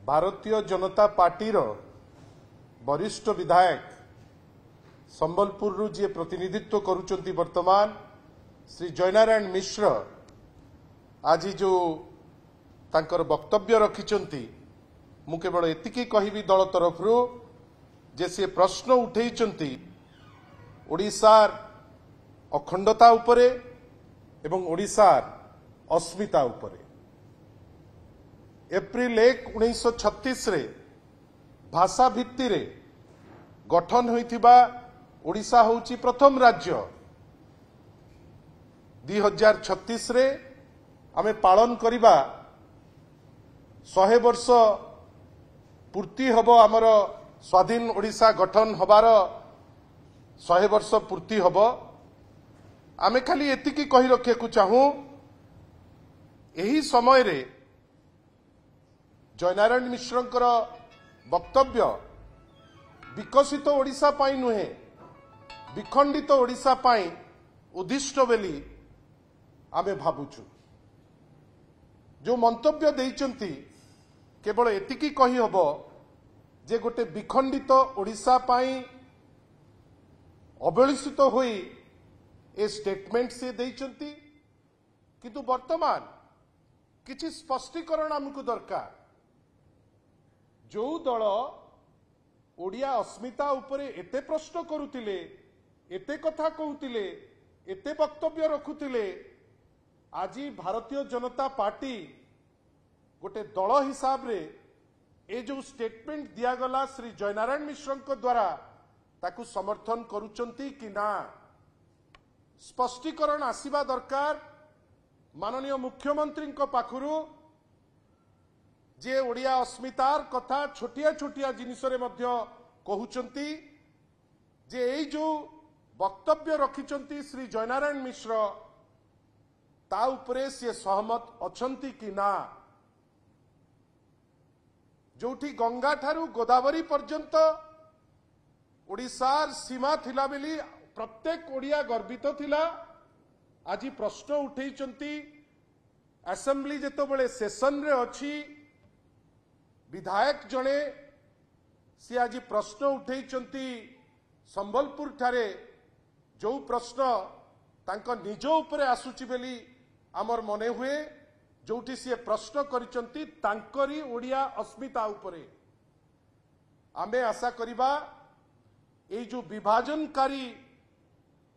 Bharatiya Janata party वरिष्ठ विधायक संबलपुर जी प्रतिनिधित्व करुचंती वर्तमान श्री जयनारायण मिश्र आज जो तांकर वक्तव्य रखिचंती मु केवल एतिकी कहिबी दल तरफ जे से प्रश्न उठेइचंती ओडिशार अखंडता उपरे एवं ओडिशार अस्मिता उपरे। एप्रिल 1, 1936 रे भाषा भित्ति रे गठन होइथिबा ओडिशा होउची प्रथम राज्य। 2036 रे आमे पालन करिबा 100 वर्ष पूर्ति हबो आमर स्वाधीन ओडिशा गठन हबार 100 वर्ष पूर्ति हबो। आमे खाली एतिकी कहि रखियाकु चाहूं एही समय रे जयनारायण मिश्रंकर वक्तव्य विकसित ओडिशा पाई नुहे विखंडित ओडिशा पाई उद्दिष्ट बेली आमे भाबुछु। जो मंतव्य देइचंती केवल एतिकी कहि हबो जे गोटे विखंडित ओडिशा पाई अवहेलित होई ए स्टेटमेंट से देइचंती, किंतु वर्तमान किछि स्पष्टीकरण हमकु दरकार। जो दल ओडिया अस्मिता उपरे एते प्रश्न करुतिले, एते कथा कहूतिले, एते वक्तव्य रखुतिले, आज भारतीय जनता पार्टी गोटे दल हिसाब रे ए जो स्टेटमेंट दियागला श्री जयनारायण मिश्र द्वारा ताकू समर्थन करुचंती कि ना स्पष्टीकरण आसीबा दरकार। माननीय मुख्यमंत्री पाखुरु जे ओडिया अस्मितार कथा छोटिया छोटिया जिनिसरे मध्य कहउचंती जे एई जो वक्तव्य रखिचंती श्री जयनारायण मिश्र ता उपरे से सहमत अछंती कि ना। जोठी गंगा ठारू गोदावरी पर्यंत ओडिशार सीमा थिला बेली प्रत्येक ओडिया गर्वित थिला। आज प्रश्न उठेइचंती असेंबली जेतबेले सेशन रे अछि विधायक जणे सी आज प्रश्न उठेइचंती संबलपुर ठारे जो प्रश्न तांको निज उपरे आसुची बेली आमर मने हुए जोठी सी प्रश्न करिचंती तांकरी ओडिया अस्मिता उपरे। आमे आशा करिबा ए जो विभाजनकारी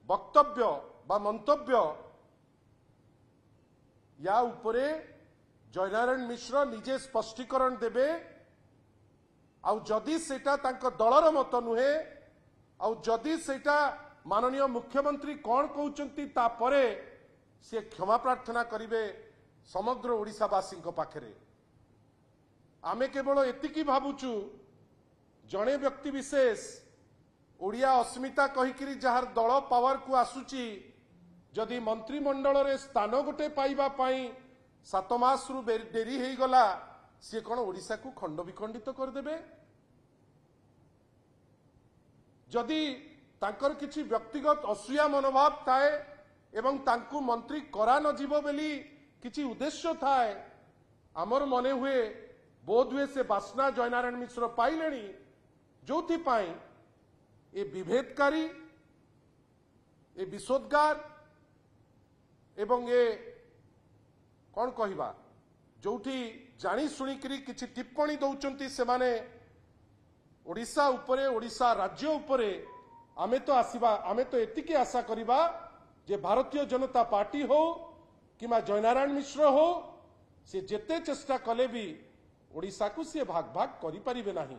वक्तव्य बा मंतव्य या उपरे जयनारायण मिश्र निजे स्पष्टीकरण देबे। आउ जदि सेटा तांको दलर मत नुहे आउ जदि सेटा माननीय मुख्यमंत्री कौन कहउचंती तापरे से क्षमा प्रार्थना करिवे समग्र ओडिशावासी पाखरे। आमे केवल एतिकी भाबुचु जणे व्यक्ति विशेष ओडिया अस्मिता कहिकिरी जहार दल पावर को आसुची जदि मंत्रिमंडल रे स्थान गोटे पाइबा पाई 7 मास रु डेरी हेई गला सी कोन ओडिशा को खंड विखंडित कर देबे। जदि तांकर किछि व्यक्तिगत असूया मनोभाव थाए एवं तांकु मंत्री करा न जीव बेली किछि उद्देश्य थाए आमर मने हुए बोध हुए से बासना जयनारायण मिश्र पाइलेनी जोथि पाई ए विभेदकारी ए विशोधगार एवं ए कौन कहिबा जोठी जानी शुणिकरी किछि टिप्पणी दौचंती से माने ओडिशा उपरे ओडिशा राज्य उपरे आमे तो एतिकी आशा करिबा जे भारतीय जनता पार्टी हो किमा जयनारायण मिश्र हो से जेते चेष्टा कले भी ओडिशा को सी भाग भाग करि परिबे नाही।